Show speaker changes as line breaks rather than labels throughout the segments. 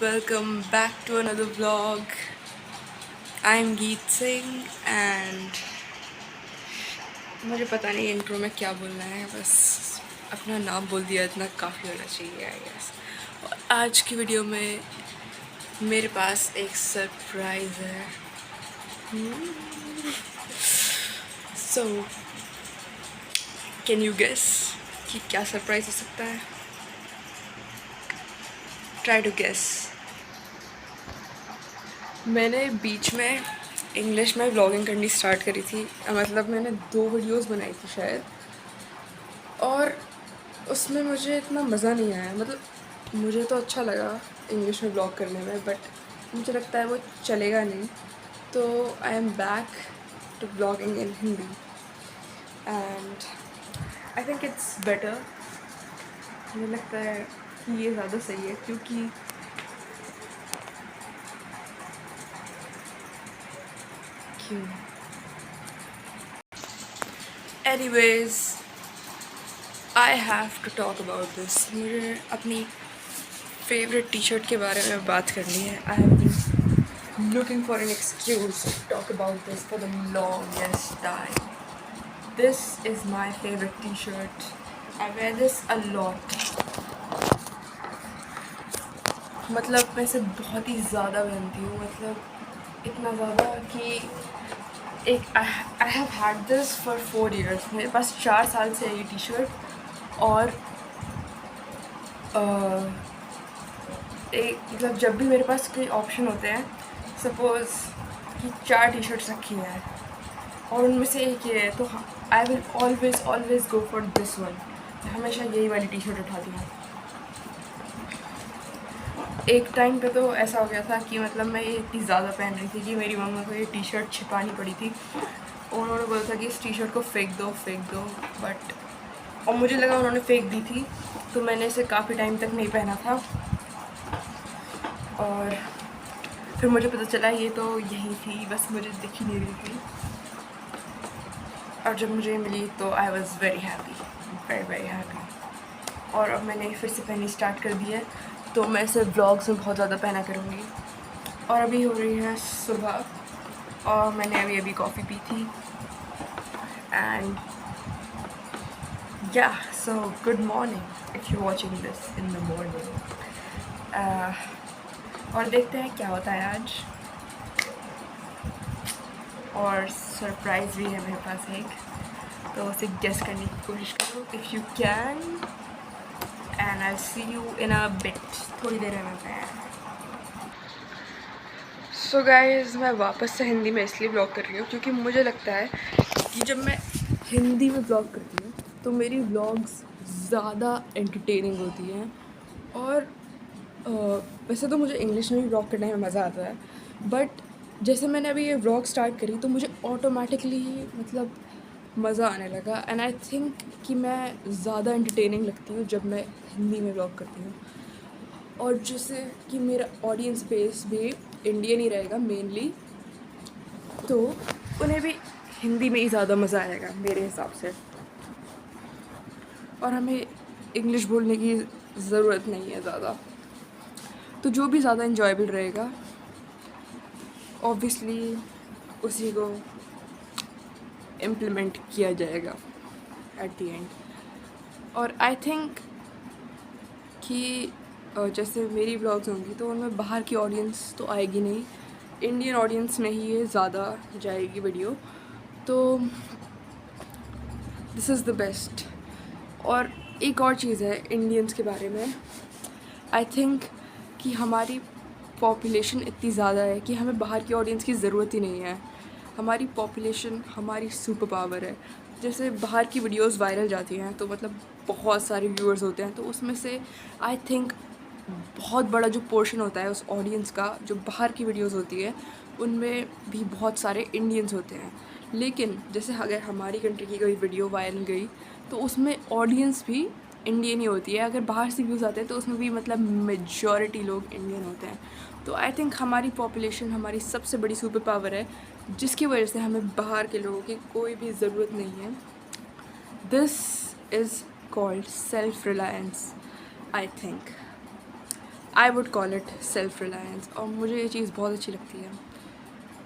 welcome back to another vlog. I'm Geet Singh and मुझे पता नहीं इंट्रो में क्या बोलना है, बस अपना नाम बोल दिया, इतना काफ़ी होना चाहिए आई गेस। और आज की वीडियो में मेरे पास एक सरप्राइज़ है। सो कैन यू गेस कि क्या सरप्राइज़ हो सकता है? Try to guess. मैंने बीच में इंग्लिश में व्लॉगिंग करनी स्टार्ट करी थी, मतलब मैंने 2 वीडियोस बनाई थी शायद, और उसमें मुझे इतना मज़ा नहीं आया। मतलब मुझे तो अच्छा लगा इंग्लिश में व्लॉग करने में, बट मुझे लगता है वो चलेगा नहीं। तो I am back to vlogging in Hindi and I think it's better. मुझे लगता है कि ये ज़्यादा सही है क्योंकि anyways I have to talk about this. मुझे अपनी फेवरेट टी शर्ट के बारे में बात करनी है। I have been looking for an excuse to talk about this for the longest time. This is my favourite T shirt. I wear this a lot. मतलब मैं इसे बहुत ही ज़्यादा पहनती हूँ, मतलब इतना ज़्यादा कि I have had this for 4 years। मेरे पास 4 साल से है ये टी शर्ट। और एक मतलब जब भी मेरे पास कोई ऑप्शन होते हैं, सपोज़ कि 4 टी शर्ट्स रखी हैं और उनमें से एक ये है, तो I will always go for this one. मैं हमेशा यही वाली टी शर्ट उठाती हूँ। एक टाइम पे तो ऐसा हो गया था कि मतलब मैं ये इतनी ज़्यादा पहन रही थी कि मेरी मम्मा को ये टी शर्ट छिपानी पड़ी थी। उन्होंने बोला था कि इस टी शर्ट को फेंक दो, बट और मुझे लगा उन्होंने फेंक दी थी, तो मैंने इसे काफ़ी टाइम तक नहीं पहना था। और फिर मुझे पता चला ये तो यही थी, बस मुझे दिख ही नहीं रही थी। और जब मुझे मिली तो आई वॉज़ वेरी हैप्पी। और अब मैंने फिर से पहननी स्टार्ट कर दी है, तो मैं इसे व्लॉग्स में बहुत ज़्यादा पहना करूँगी। और अभी हो रही है सुबह और मैंने अभी कॉफ़ी पी थी एंड या so good morning if you watching this in the morning. और देखते हैं क्या होता है आज। और सरप्राइज़ भी है मेरे पास एक, तो उसे गेस करने की कोशिश करो if you can. And I see you in a bit. थोड़ी देर में मिलते हैं। सो गाइज़, मैं वापस से हिंदी में इसलिए ब्लॉग कर रही हूँ क्योंकि मुझे लगता है कि जब मैं हिंदी में ब्लॉग करती हूँ तो मेरी व्लॉग्स ज़्यादा एंटरटेनिंग होती हैं। और वैसे तो मुझे इंग्लिश में भी व्लॉग करने में मज़ा आता है, बट जैसे मैंने अभी ये व्लॉग स्टार्ट करी तो मुझे ऑटोमेटिकली ही मतलब मज़ा आने लगा। एंड आई थिंक कि मैं ज़्यादा एंटरटेनिंग लगती हूँ जब मैं हिंदी में व्लॉग करती हूँ। और जैसे कि मेरा ऑडियंस बेस भी इंडियन ही रहेगा मेनली, तो उन्हें भी हिंदी में ही ज़्यादा मज़ा आएगा मेरे हिसाब से। और हमें इंग्लिश बोलने की ज़रूरत नहीं है ज़्यादा, तो जो भी ज़्यादा इन्जॉयबल रहेगा ऑब्वियसली उसी को इम्प्लीमेंट किया जाएगा एट द एंड। और आई थिंक कि जैसे मेरी ब्लॉग्स होंगी तो उनमें बाहर की ऑडियंस तो आएगी नहीं, इंडियन ऑडियंस में ही ये ज़्यादा जाएगी वीडियो, तो दिस इज़ द बेस्ट। और एक और चीज़ है इंडियंस के बारे में, आई थिंक कि हमारी पॉपुलेशन इतनी ज़्यादा है कि हमें बाहर की ऑडियंस की ज़रूरत ही नहीं है। हमारी पॉपुलेशन हमारी सुपर पावर है। जैसे बाहर की वीडियोस वायरल जाती हैं तो मतलब बहुत सारे व्यूअर्स होते हैं, तो उसमें से आई थिंक बहुत बड़ा जो पोर्शन होता है उस ऑडियंस का, जो बाहर की वीडियोस होती है उनमें भी बहुत सारे इंडियंस होते हैं। लेकिन जैसे अगर हमारी कंट्री की कोई वीडियो वायरल गई तो उसमें ऑडियंस भी इंडियन ही होती है। अगर बाहर से व्यूज़ आते हैं तो उसमें भी मतलब मेजॉरिटी लोग इंडियन होते हैं। तो आई थिंक हमारी पॉपुलेशन हमारी सबसे बड़ी सुपर पावर है, जिसकी वजह से हमें बाहर के लोगों की कोई भी ज़रूरत नहीं है। This is called self reliance I think. I would call it self reliance. और मुझे ये चीज़ बहुत अच्छी लगती है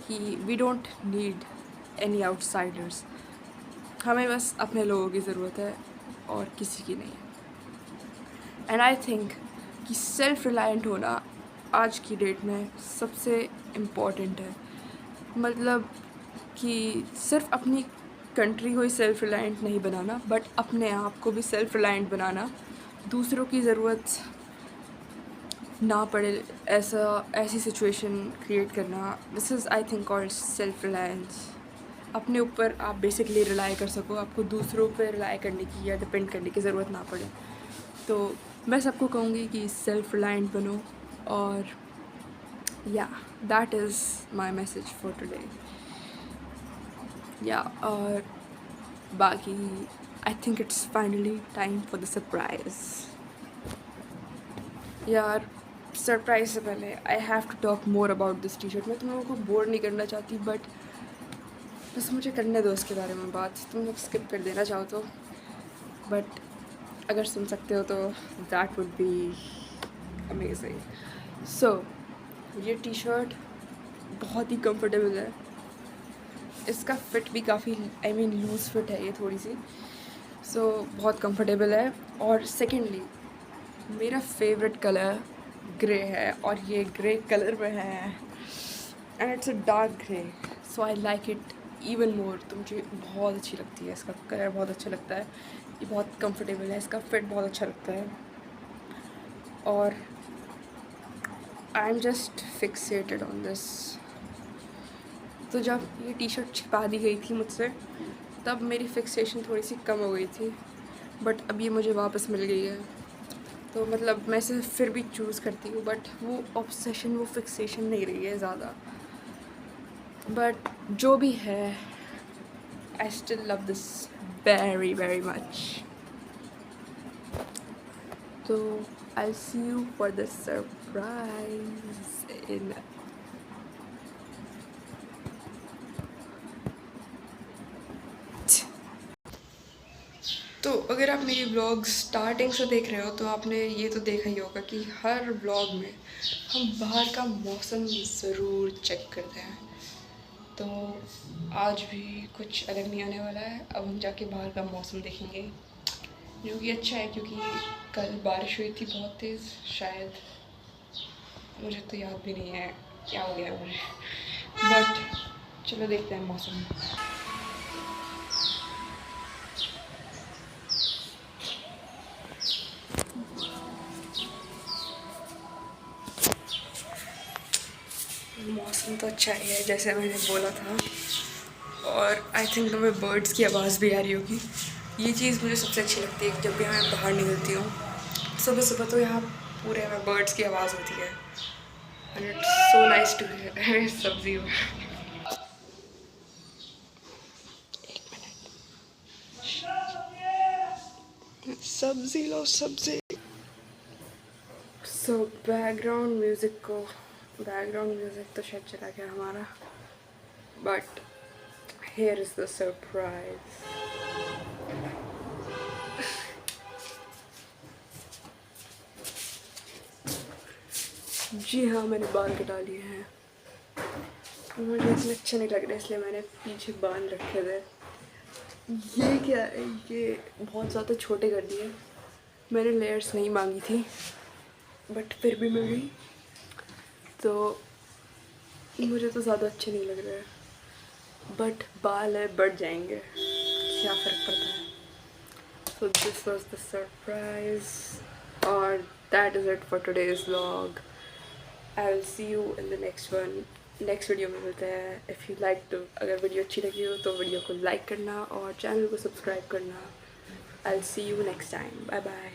कि we don't need any outsiders, हमें बस अपने लोगों की ज़रूरत है और किसी की नहीं। एंड आई थिंक कि सेल्फ रिलायंट होना आज की डेट में सबसे इम्पॉर्टेंट है। मतलब कि सिर्फ अपनी कंट्री को ही सेल्फ रिलायंट नहीं बनाना, बट अपने आप को भी सेल्फ रिलायंट बनाना, दूसरों की ज़रूरत ना पड़े ऐसी सिचुएशन क्रिएट करना, this is I think called self Reliance. अपने ऊपर आप बेसिकली रिलाई कर सको, आपको दूसरों पर रिलाई करने की या डिपेंड करने की ज़रूरत ना पड़े। तो मैं सबको कहूँगी कि सेल्फ रिलायंट बनो। और yeah that is my message for today. Yeah और बाकी I think it's finally time for the surprise. यार सरप्राइज़ से पहले I have to talk more about this T shirt. मैं तुम लोगों को बोर नहीं करना चाहती, बट बस मुझे करने दो इसके बारे में बात। तुम लोग स्किप कर देना चाहो तो, बट अगर सुन सकते हो तो दैट वुड बी अमेजिंग। सो ये टी शर्ट बहुत ही कंफर्टेबल है, इसका फ़िट भी काफ़ी लूज़ फिट है ये थोड़ी सी, सो बहुत कंफर्टेबल है। और सेकेंडली मेरा फेवरेट कलर ग्रे है, और ये ग्रे कलर में है and it's a dark grey, so I like it even more. तो मुझे बहुत अच्छी लगती है, इसका कलर बहुत अच्छा लगता है, ये बहुत कंफर्टेबल है, इसका फिट बहुत अच्छा लगता है। और I am just fixated on this. तो जब ये टी शर्ट छिपा दी गई थी मुझसे, तब मेरी फिक्सेशन थोड़ी सी कम हो गई थी, बट अब ये मुझे वापस मिल गई है। तो मतलब मैं इसे फिर भी चूज़ करती हूँ, बट वो ऑब्सेशन, वो फिक्सेशन नहीं रही है ज़्यादा। बट जो भी है, I still love this very very much. तो I see you for the surprise in. तो अगर आप मेरी व्लॉग स्टार्टिंग से देख रहे हो तो आपने ये तो देखा ही होगा कि हर व्लॉग में हम बाहर का मौसम ज़रूर चेक करते हैं। तो आज भी कुछ अलग नहीं आने वाला है। अब हम जाके बाहर का मौसम देखेंगे, जो कि अच्छा है क्योंकि कल बारिश हुई थी बहुत तेज़। शायद, मुझे तो याद भी नहीं है क्या हो गया मुझे, बट चलो देखते हैं मौसम। मौसम तो अच्छा ही है जैसे मैंने बोला था, और आई थिंक तुम्हें बर्ड्स की आवाज़ भी आ रही होगी। ये चीज़ मुझे सबसे अच्छी लगती है जब भी मैं बाहर निकलती हूँ। सुबह सुबह तो यहाँ पूरे में बर्ड्स की आवाज़ होती है, and it's so nice to hear. सब्जी हो, एक मिनट, सब्जी लो सब्जी। सो बैकग्राउंड म्यूज़िक तो शायद चला गया हमारा, but here is the surprise. जी हाँ, मैंने बाल कटा लिए हैं। मुझे इसमें अच्छे नहीं लग रहे, इसलिए मैंने पीछे बांध रखे थे। ये क्या है, ये बहुत ज़्यादा छोटे कर दिए। मैंने लेयर्स नहीं मांगी थी, बट फिर भी मिल गई, तो मुझे तो ज़्यादा अच्छे नहीं लग रहे, बट बाल है, बढ़ जाएंगे, क्या फ़र्क पड़ता है। So this was the surprise, और that is it for today's vlog. I will see you in the next one. Next video में मिलते हैं। इफ़ यू लाइक टू, अगर वीडियो अच्छी लगी हो तो वीडियो को लाइक करना और चैनल को सब्सक्राइब करना। I will see you next time. Bye bye.